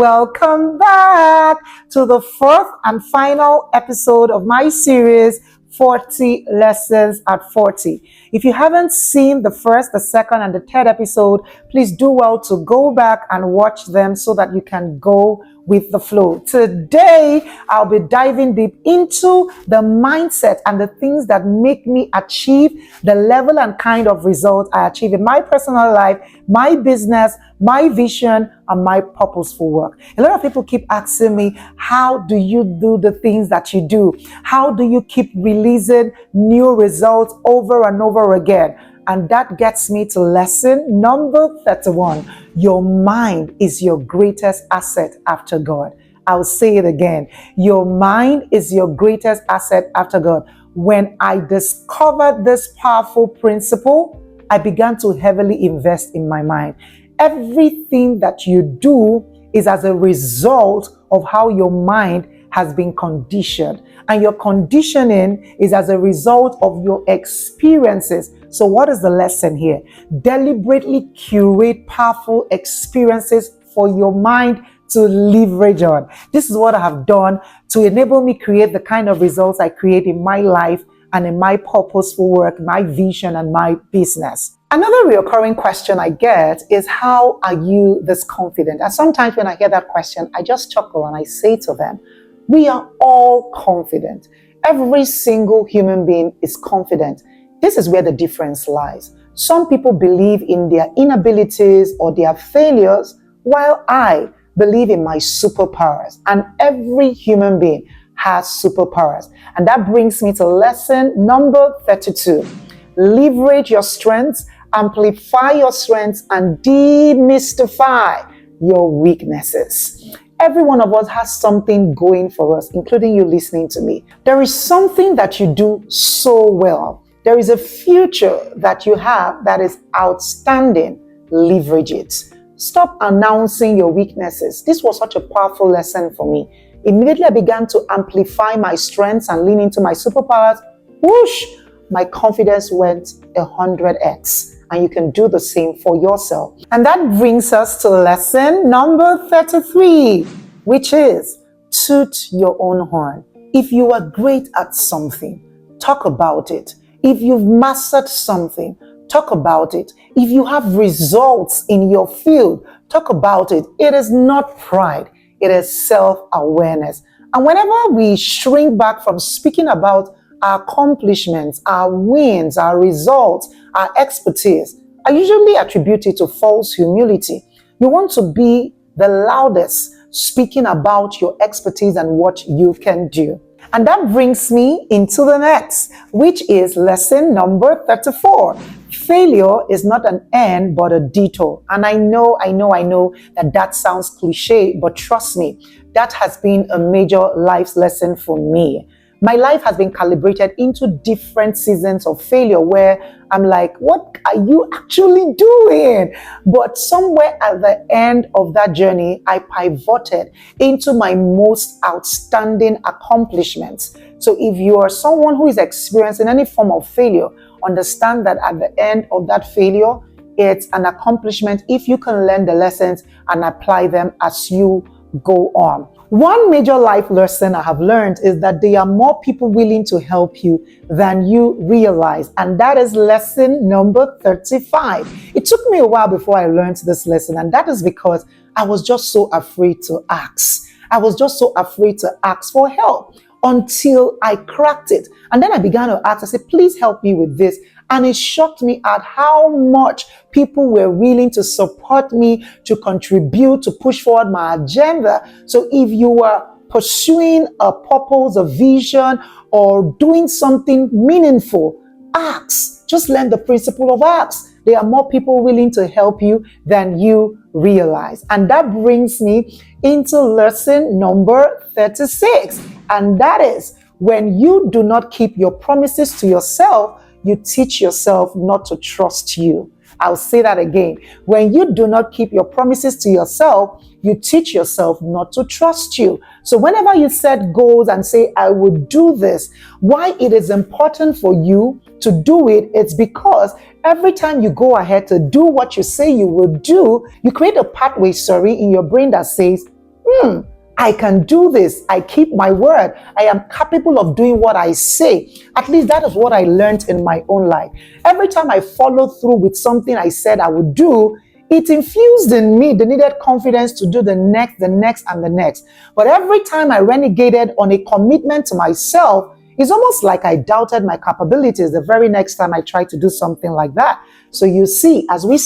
welcome back to the fourth and final episode of my series, 40 Lessons at 40. If you haven't seen the first, the second, and the third episode, please do well to go back and watch them so that you can go with the flow. Today, I'll be diving deep into the mindset and the things that make me achieve the level and kind of results I achieve in my personal life, my business, my vision, and my purposeful work. A lot of people keep asking me, how do you do the things that you do? How do you keep releasing new results over and over again? And that gets me to lesson number 31. Your mind is your greatest asset after God. I'll say it again. Your mind is your greatest asset after God. When I discovered this powerful principle, I began to heavily invest in my mind. Everything that you do is as a result of how your mind has been conditioned. And your conditioning is as a result of your experiences. So what is the lesson here? Deliberately curate powerful experiences for your mind to leverage on. This is what I have done to enable me create the kind of results I create in my life and in my purposeful work, my vision, and my business. Another recurring question I get is, how are you this confident? And sometimes when I hear that question, I just chuckle and I say to them, we are all confident. Every single human being is confident. This is where the difference lies. Some people believe in their inabilities or their failures, while I believe in my superpowers. And every human being has superpowers. And that brings me to lesson number 32. Leverage your strengths, amplify your strengths, and demystify your weaknesses. Every one of us has something going for us, including you listening to me. There is something that you do so well. There is a future that you have that is outstanding. Leverage it. Stop announcing your weaknesses. This was such a powerful lesson for me. Immediately I began to amplify my strengths and lean into my superpowers. Whoosh! My confidence went 100x. And you can do the same for yourself. And that brings us to lesson number 33, which is toot your own horn. If you are great at something, talk about it. If you've mastered something, talk about it. If you have results in your field, talk about it. It is not pride. It is self-awareness. And whenever we shrink back from speaking about our accomplishments, our wins, our results, our expertise, I usually attribute it to false humility. You want to be the loudest speaking about your expertise and what you can do. And that brings me into the next, which is lesson number 34. Failure is not an end, but a detour. And I know that sounds cliche, but trust me, that has been a major life lesson for me. My life has been calibrated into different seasons of failure where I'm like, what are you actually doing? But somewhere at the end of that journey, I pivoted into my most outstanding accomplishments. So if you are someone who is experiencing any form of failure, understand that at the end of that failure, it's an accomplishment if you can learn the lessons and apply them as you go on. One major life lesson I have learned is that there are more people willing to help you than you realize. And that is lesson number 35. It took me a while before I learned this lesson. And that is because I was just so afraid to ask. I was just so afraid to ask for help until I cracked it. And then I began to ask, I said, please help me with this. And it shocked me at how much people were willing to support me, to contribute, to push forward my agenda. So if you are pursuing a purpose, a vision, or doing something meaningful, ask. Just learn the principle of ask. There are more people willing to help you than you realize. And that brings me into lesson number 36. And that is, when you do not keep your promises to yourself, you teach yourself not to trust you. I'll say that again. When you do not keep your promises to yourself, you teach yourself not to trust you. So whenever you set goals and say, I will do this, why it is important for you to do it, it's because every time you go ahead to do what you say you will do, you create a pathway, in your brain that says, I can do this. I keep my word. I am capable of doing what I say. At least that is what I learned in my own life. Every time I follow through with something I said I would do, it infused in me the needed confidence to do the next, and the next. But every time I renegated on a commitment to myself, it's almost like I doubted my capabilities the very next time I tried to do something like that. So you see, as we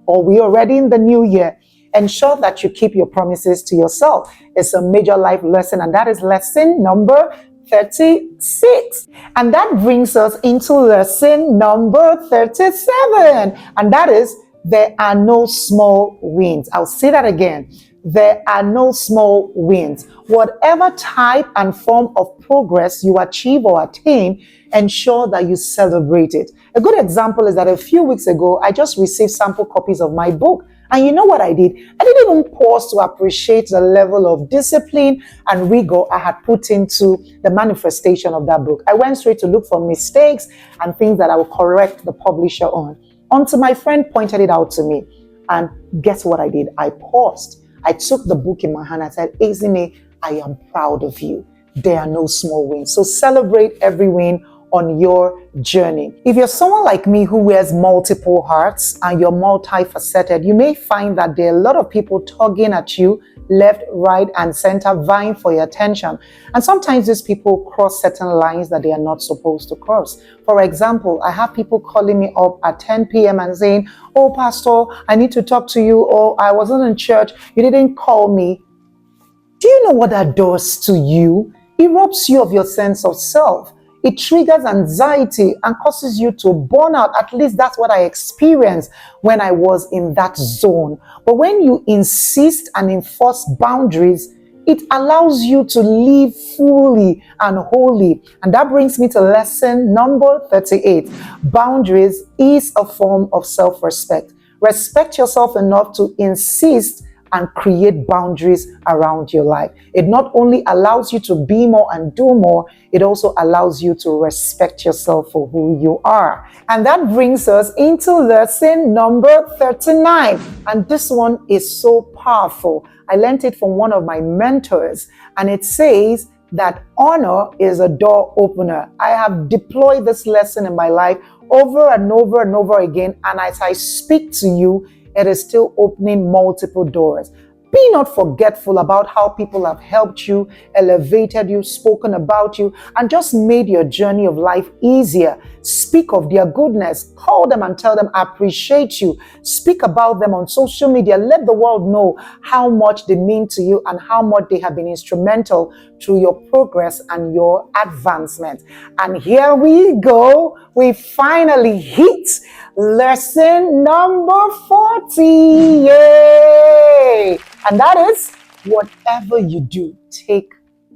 we're already in the new year, ensure that you keep your promises to yourself. It's a major life lesson, and that is lesson number 36. And that brings us into lesson number 37. And that is, there are no small wins. I'll say that again. There are no small wins. Whatever type and form of progress you achieve or attain, ensure that you celebrate it. A good example is that a few weeks ago, I just received sample copies of my book. And you know what I did? I didn't even pause to appreciate the level of discipline and rigor I had put into the manifestation of that book. I went straight to look for mistakes and things that I would correct the publisher on. Until my friend pointed it out to me. And guess what I did? I paused. I took the book in my hand and said, Ezinne, I am proud of you. There are no small wins. So celebrate every win on your journey. If you're someone like me who wears multiple hats and you're multifaceted, you may find that there are a lot of people tugging at you left, right, and center, vying for your attention. And sometimes these people cross certain lines that they are not supposed to cross. For example, I have people calling me up at 10 p.m. and saying, oh, Pastor, I need to talk to you, or I wasn't in church, you didn't call me. Do you know what that does to you? It robs you of your sense of self. It triggers anxiety and causes you to burn out. At least that's what I experienced when I was in that zone. But when you insist and enforce boundaries, it allows you to live fully and wholly. And that brings me to lesson number 38. Boundaries is a form of self-respect. Respect yourself enough to insist and create boundaries around your life. It not only allows you to be more and do more, it also allows you to respect yourself for who you are. And that brings us into lesson number 39. And this one is so powerful. I learned it from one of my mentors, and it says that honor is a door opener. I have deployed this lesson in my life over and over and over again, and as I speak to you, it is still opening multiple doors. Be not forgetful about how people have helped you, elevated you, spoken about you, and just made your journey of life easier. Speak of their goodness. Call them and tell them, I appreciate you. Speak about them on social media. Let the world know how much they mean to you and how much they have been instrumental to your progress and your advancement. And here we go. We finally hit lesson number 40. Yay! And that is, whatever you do, take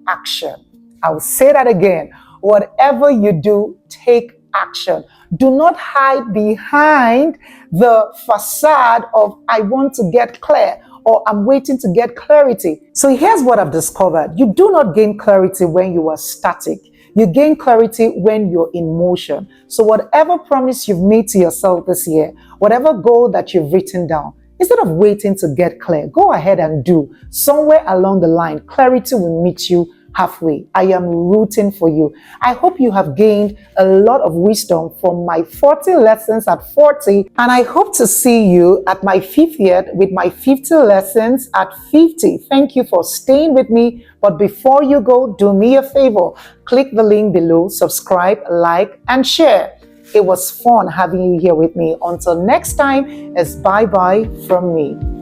action. I'll say that again. Whatever you do, take action. Do not hide behind the facade of, I want to get clear, or I'm waiting to get clarity. So here's what I've discovered. You do not gain clarity when you are static. You gain clarity when you're in motion. So whatever promise you've made to yourself this year, whatever goal that you've written down, instead of waiting to get clear, go ahead and do. Somewhere along the line, clarity will meet you halfway. I am rooting for you. I hope you have gained a lot of wisdom from my 40 lessons at 40, and I hope to see you at my 50th with my 50 lessons at 50. Thank you for staying with me. But before you go, do me a favor. Click the link below, subscribe, like, and share. It was fun having you here with me. Until next time, it's bye-bye from me.